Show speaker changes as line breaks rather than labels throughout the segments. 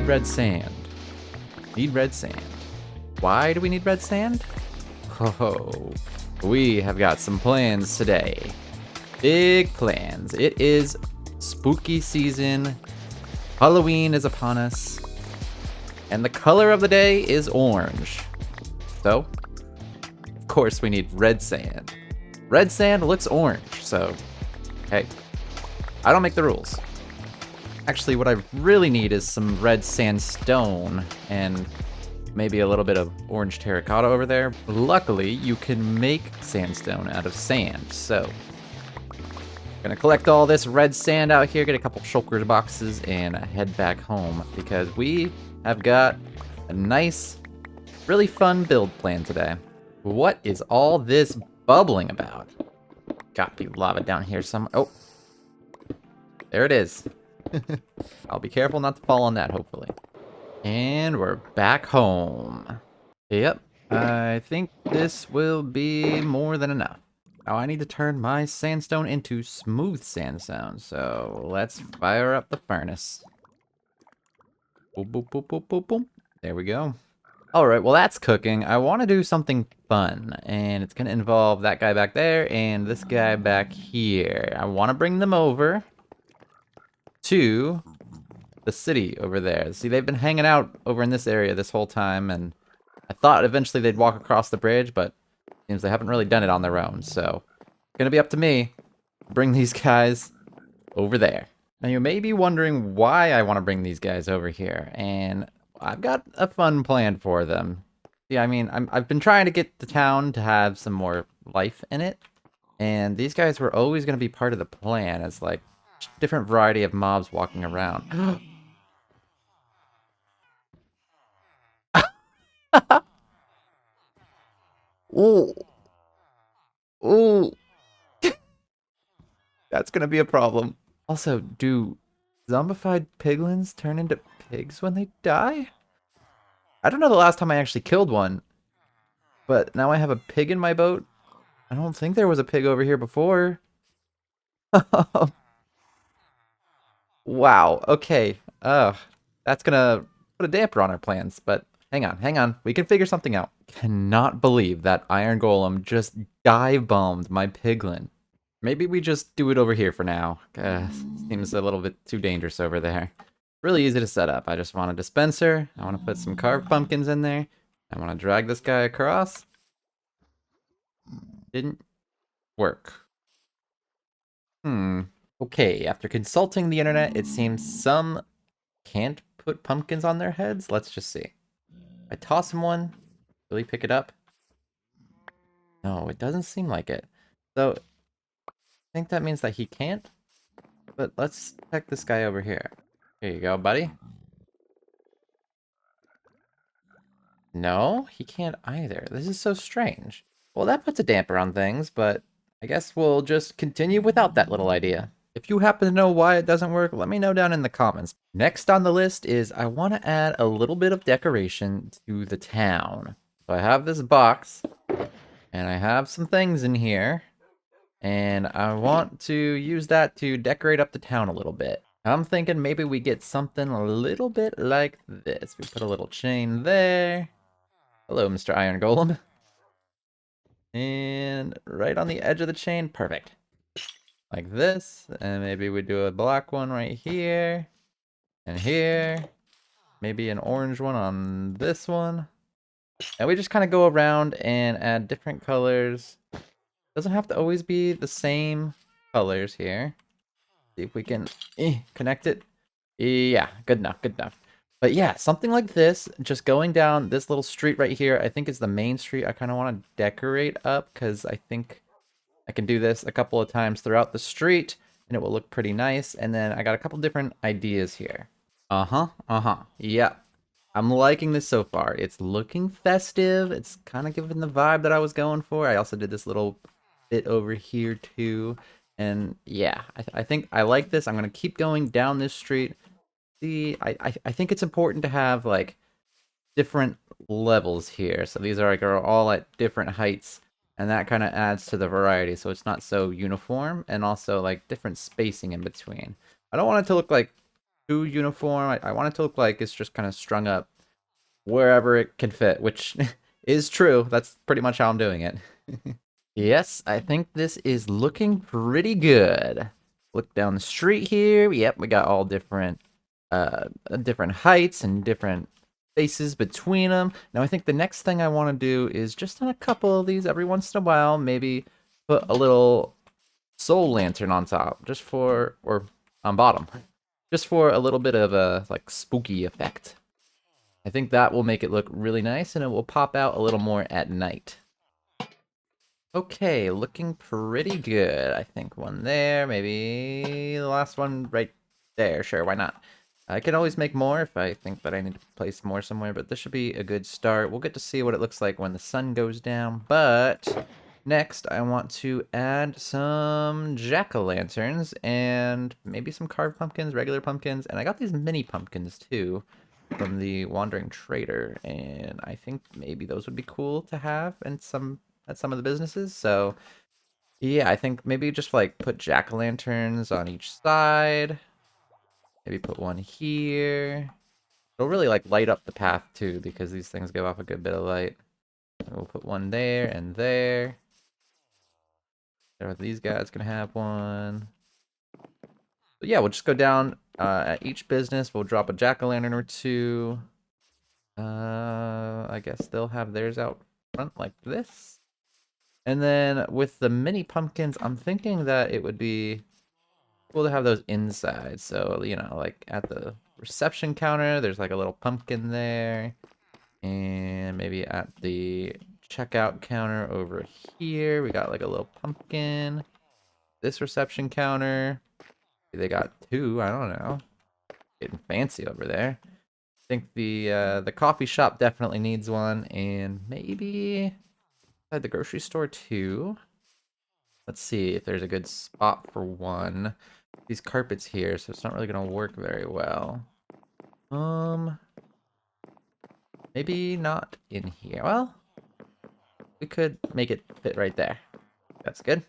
need red sand. Need red sand. Why do we need red sand? Oh, we have got some plans today. Big plans. It is spooky season. Halloween is upon us. And the color of the day is orange. So, of course, we need red sand. Red sand looks orange, so hey, I don't make the rules. Actually, what I really need is some red sandstone and maybe a little bit of orange terracotta over there. Luckily, you can make sandstone out of sand, so gonna collect all this red sand out here, get a couple shulker boxes, and head back home because we have got a nice, really fun build plan today. What is all this bubbling about? Gotta be lava down here somewhere. Oh, there it is. I'll be careful not to fall on that, hopefully. And we're back home. Yep, I think this will be more than enough. Now I need to turn my sandstone into smooth sandstone, so let's fire up the furnace. Boop, boop, boop, boop, boop, boop. There we go. Alright, well that's cooking. I want to do something fun, and it's going to involve that guy back there and this guy back here. I want to bring them over to the city over there. See, they've been hanging out over in this area this whole time, and I thought eventually they'd walk across the bridge, but seems they haven't really done it on their own, so it's gonna be up to me to bring these guys over there. Now you may be wondering why I want to bring these guys over here, and I've got a fun plan for them. Yeah, I mean, I've been trying to get the town to have some more life in it, and these guys were always going to be part of the plan as, like, different variety of mobs walking around. Ooh. Ooh. That's gonna be a problem. Also, do zombified piglins turn into pigs when they die? I don't know the last time I actually killed one, but now I have a pig in my boat. I don't think there was a pig over here before. Wow, okay. That's gonna put a damper on our plans, but hang on. We can figure something out. Cannot believe that iron golem just dive bombed my piglin. Maybe we just do it over here for now. Seems a little bit too dangerous over there. Really easy to set up. I just want a dispenser. I want to put some carved pumpkins in there. I want to drag this guy across. Didn't work. Okay, after consulting the internet, it seems some can't put pumpkins on their heads. Let's just see. I toss him one. Will he pick it up? No, it doesn't seem like it. So, I think that means that he can't. But let's check this guy over here. Here you go, buddy. No, he can't either. This is so strange. Well, that puts a damper on things, but I guess we'll just continue without that little idea. If you happen to know why it doesn't work, let me know down in the comments. Next on the list is I want to add a little bit of decoration to the town. So I have this box, and I have some things in here, and I want to use that to decorate up the town a little bit. I'm thinking maybe we get something a little bit like this. We put a little chain there. Hello, Mr. Iron Golem. And right on the edge of the chain, perfect. Like this, and maybe we do a black one right here, and here. Maybe an orange one on this one. And we just kind of go around and add different colors. Doesn't have to always be the same colors here. See if we can connect it. Yeah, good enough. But yeah, something like this, just going down this little street right here, I think is the main street I kind of want to decorate up, because I think I can do this a couple of times throughout the street, and it will look pretty nice. And then I got a couple different ideas here. Yeah. I'm liking this so far. It's looking festive. It's kind of giving the vibe that I was going for. I also did this little bit over here too. And yeah, I think I like this. I'm going to keep going down this street. See, I think it's important to have like different levels here. So these are all at different heights, and that kind of adds to the variety. So it's not so uniform, and also like different spacing in between. I don't want it to look like too uniform. I want it to look like it's just kind of strung up wherever it can fit, which is true. That's pretty much how I'm doing it. Yes, I think this is looking pretty good. Look down the street here. Yep, we got all different heights and different spaces between them. Now I think the next thing I want to do is just on a couple of these every once in a while, maybe put a little soul lantern on top, just for, or on bottom, just for a little bit of a like spooky effect. I think that will make it look really nice and it will pop out a little more at night. Okay, looking pretty good. I think one there, maybe the last one right there. Sure, why not? I can always make more if I think that I need to place more somewhere, but this should be a good start. We'll get to see what it looks like when the sun goes down, but next I want to add some jack-o'-lanterns and maybe some carved pumpkins, regular pumpkins, and I got these mini pumpkins too from the Wandering Trader, and I think maybe those would be cool to have and at some of the businesses. So yeah, I think maybe just like put jack-o'-lanterns on each side. Maybe put one here. It'll really like light up the path too, because these things give off a good bit of light. We'll put one there and there. These guys can have one. But yeah, we'll just go down at each business. We'll drop a jack-o'-lantern or two. I guess they'll have theirs out front like this. And then with the mini pumpkins, I'm thinking that it would be cool to have those inside. So, you know, like at the reception counter, there's like a little pumpkin there. And maybe at the checkout counter over here, we got like a little pumpkin. This reception counter, they got two, I don't know. Getting fancy over there. I think the coffee shop definitely needs one, and maybe at the grocery store too. Let's see if there's a good spot for one. These carpets here, so it's not really gonna work very well. Maybe not in here. Well, we could make it fit right there. That's good.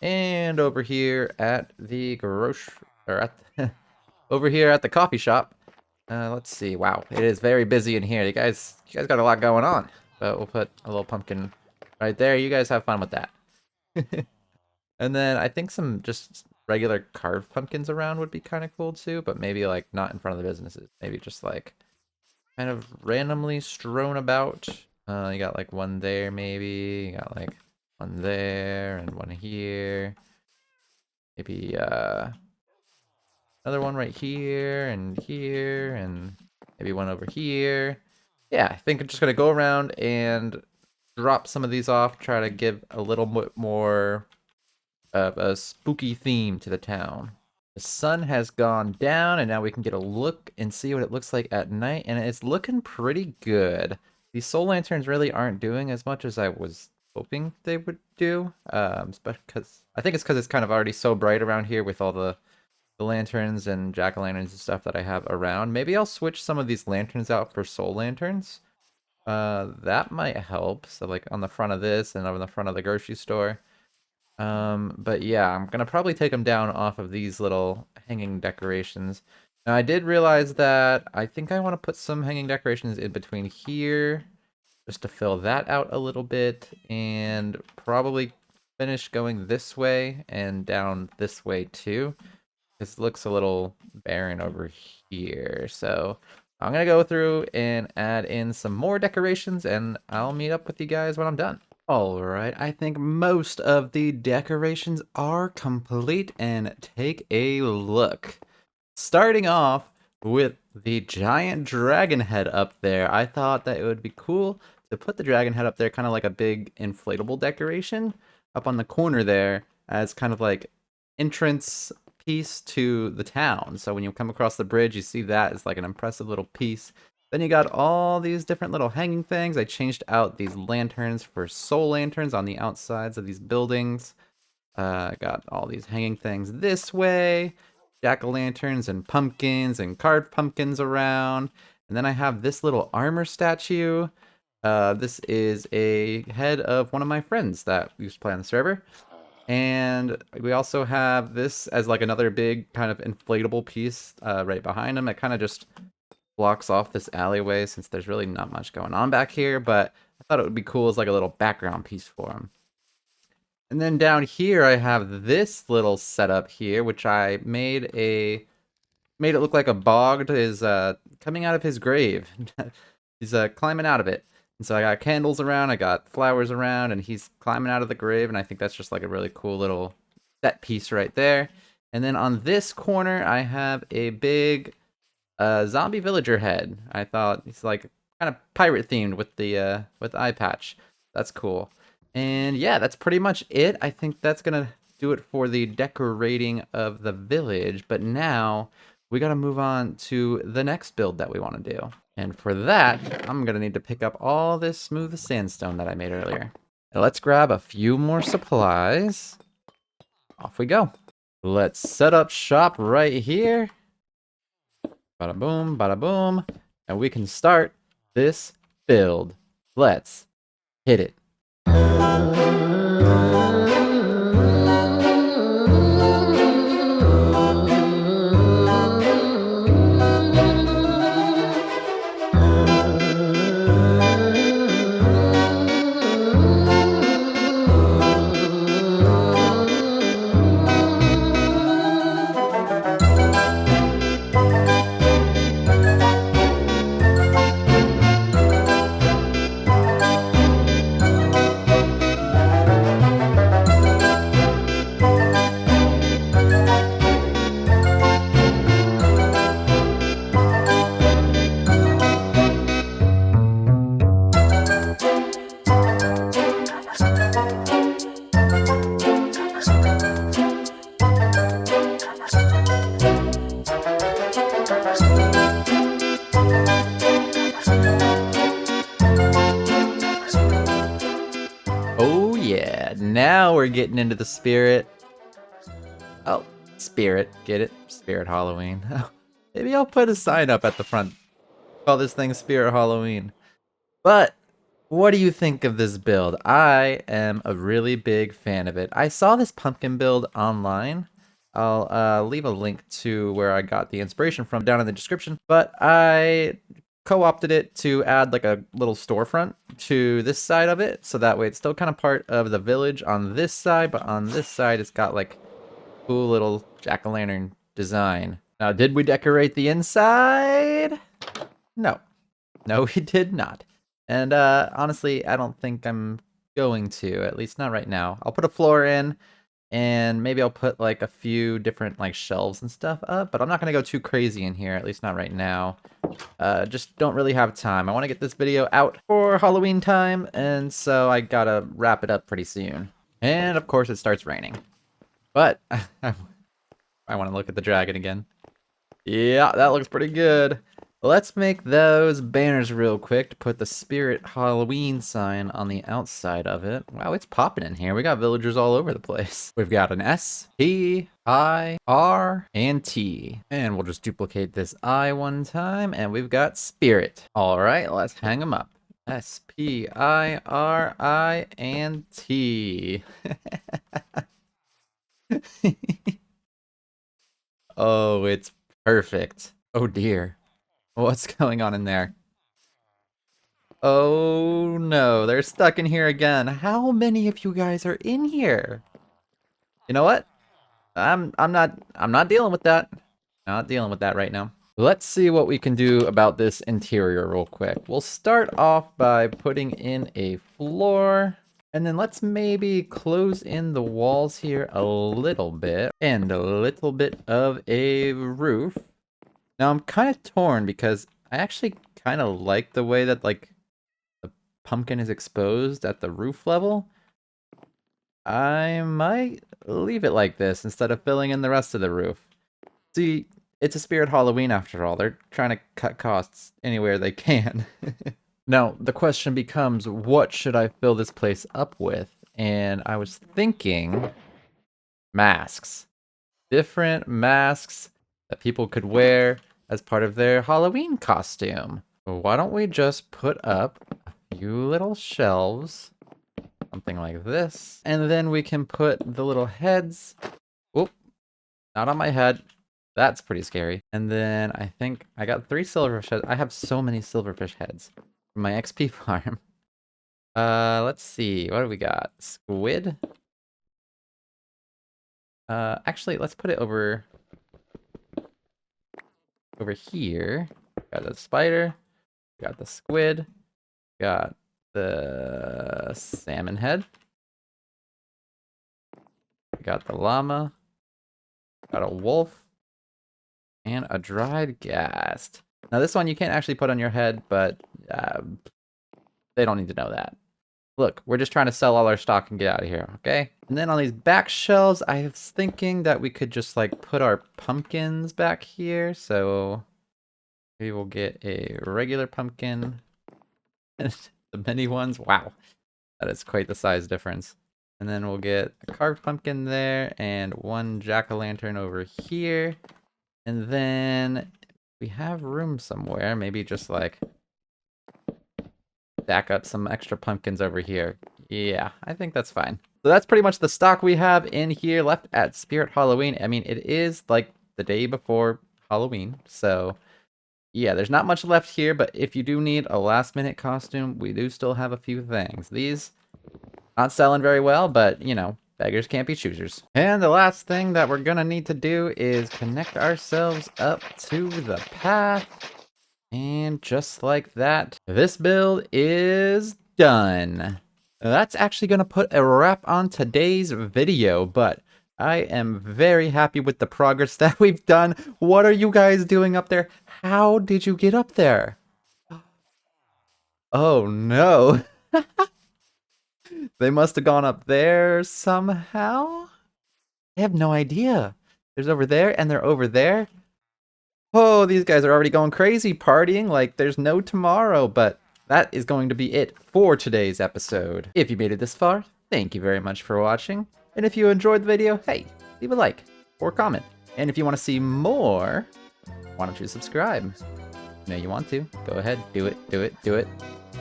And over here at the over here at the coffee shop. Let's see. Wow, it is very busy in here. You guys got a lot going on. But we'll put a little pumpkin right there. You guys have fun with that. And then I think some just regular carved pumpkins around would be kind of cool too, but maybe like not in front of the businesses. Maybe just like kind of randomly strewn about. You got like one there maybe. You got like one there and one here. Maybe another one right here and maybe one over here. Yeah, I think I'm just gonna go around and drop some of these off, try to give a little bit more of a spooky theme to the town. The sun has gone down, and now we can get a look and see what it looks like at night, and it's looking pretty good. These soul lanterns really aren't doing as much as I was hoping they would do, especially because I think it's because it's kind of already so bright around here with all the lanterns and jack-o'-lanterns and stuff that I have around. Maybe I'll switch some of these lanterns out for soul lanterns. That might help. So like on the front of this and on the front of the grocery store. But yeah, I'm gonna probably take them down off of these little hanging decorations. Now I did realize that I think I want to put some hanging decorations in between here, just to fill that out a little bit, and probably finish going this way and down this way too. This looks a little barren over here, so I'm gonna go through and add in some more decorations, and I'll meet up with you guys when I'm done. Alright, I think most of the decorations are complete, and take a look. Starting off with the giant dragon head up there, I thought that it would be cool to put the dragon head up there, kind of like a big inflatable decoration up on the corner there, as kind of like entrance piece to the town. So when you come across the bridge, you see that as like an impressive little piece. Then you got all these different little hanging things. I changed out these lanterns for soul lanterns on the outsides of these buildings. I got all these hanging things this way, jack-o'-lanterns and pumpkins and carved pumpkins around. And then I have this little armor statue. This is a head of one of my friends that used to play on the server. And we also have this as like another big kind of inflatable piece right behind him. It kind of just blocks off this alleyway since there's really not much going on back here, but I thought it would be cool as like a little background piece for him. And then down here I have this little setup here, which I made it look like a bog is coming out of his grave. He's climbing out of it. And so I got candles around, I got flowers around, and he's climbing out of the grave, and I think that's just like a really cool little set piece right there. And then on this corner, I have a big zombie villager head. I thought he's like kind of pirate themed with the eye patch. That's cool. And yeah, that's pretty much it. I think that's gonna do it for the decorating of the village. But now we gotta move on to the next build that we want to do. And for that, I'm gonna need to pick up all this smooth sandstone that I made earlier. Now let's grab a few more supplies. Off we go. Let's set up shop right here. Bada boom, and we can start this build. Let's hit it. Oh yeah, now we're getting into the spirit. Oh, spirit, get it? Spirit Halloween. Maybe I'll put a sign up at the front. Call this thing Spirit Halloween. But what do you think of this build? I am a really big fan of it. I saw this pumpkin build online. I'll leave a link to where I got the inspiration from down in the description. But I co-opted it to add like a little storefront to this side of it. So that way it's still kind of part of the village on this side. But on this side it's got like cool little jack-o'-lantern design. Now, did we decorate the inside? No. No, we did not. And honestly, I don't think I'm going to, at least not right now. I'll put a floor in, and maybe I'll put like a few different like shelves and stuff up, but I'm not going to go too crazy in here, at least not right now. Just don't really have time. I want to get this video out for Halloween time, and so I gotta wrap it up pretty soon. And of course it starts raining. But I want to look at the dragon again. Yeah, that looks pretty good. Let's make those banners real quick to put the Spirit Halloween sign on the outside of it. Wow, it's popping in here. We got villagers all over the place. We've got an S, P, I, R, and T. And we'll just duplicate this I one time, and we've got Spirit. All right, let's hang them up. S, P, I, R, I, and T. Oh, it's perfect. Oh dear. What's going on in there? Oh no, they're stuck in here again. How many of you guys are in here? You know what? I'm not dealing with that. Not dealing with that right now. Let's see what we can do about this interior real quick. We'll start off by putting in a floor. And then let's maybe close in the walls here a little bit. And a little bit of a roof. Now I'm kind of torn because I actually kind of like the way that like the pumpkin is exposed at the roof level. I might leave it like this instead of filling in the rest of the roof. See, it's a Spirit Halloween after all. They're trying to cut costs anywhere they can. Now, the question becomes, what should I fill this place up with? And I was thinking masks. Different masks that people could wear as part of their Halloween costume. Why don't we just put up a few little shelves Something like this. And then we can put the little heads. Oop, not on my head. That's pretty scary. And then I think I got 3 silverfish heads. I have so many silverfish heads from my XP farm. Let's see. What do we got? Squid. Actually, let's put it over here. Got the spider. Got the squid. Got the salmon head. Got the llama. Got a wolf. And a dried ghast. Now this one you can't actually put on your head, but they don't need to know that. Look, we're just trying to sell all our stock and get out of here, okay? And then on these back shelves, I was thinking that we could just like put our pumpkins back here. So maybe we'll get a regular pumpkin. The mini ones, wow. That is quite the size difference. And then we'll get a carved pumpkin there and 1 jack-o'-lantern over here. And then we have room somewhere, maybe just like stack up some extra pumpkins over here. Yeah, I think that's fine. So that's pretty much the stock we have in here left at Spirit Halloween. I mean, it is like the day before Halloween, so yeah, there's not much left here, but if you do need a last minute costume, we do still have a few things. These, not selling very well, but you know, beggars can't be choosers. And the last thing that we're gonna need to do is connect ourselves up to the path. And just like that, this build is done. That's actually going to put a wrap on today's video, but I am very happy with the progress that we've done. What are you guys doing up there? How did you get up there? Oh no. They must have gone up there somehow? I have no idea. There's over there and they're over there. Oh, these guys are already going crazy, partying like there's no tomorrow, but that is going to be it for today's episode. If you made it this far, thank you very much for watching. And if you enjoyed the video, hey, leave a like or comment. And if you want to see more, why don't you subscribe? You know you want to. Go ahead, do it, do it, do it.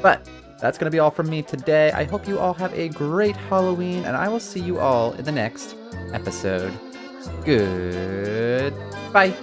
But that's going to be all from me today. I hope you all have a great Halloween, and I will see you all in the next episode. Goodbye.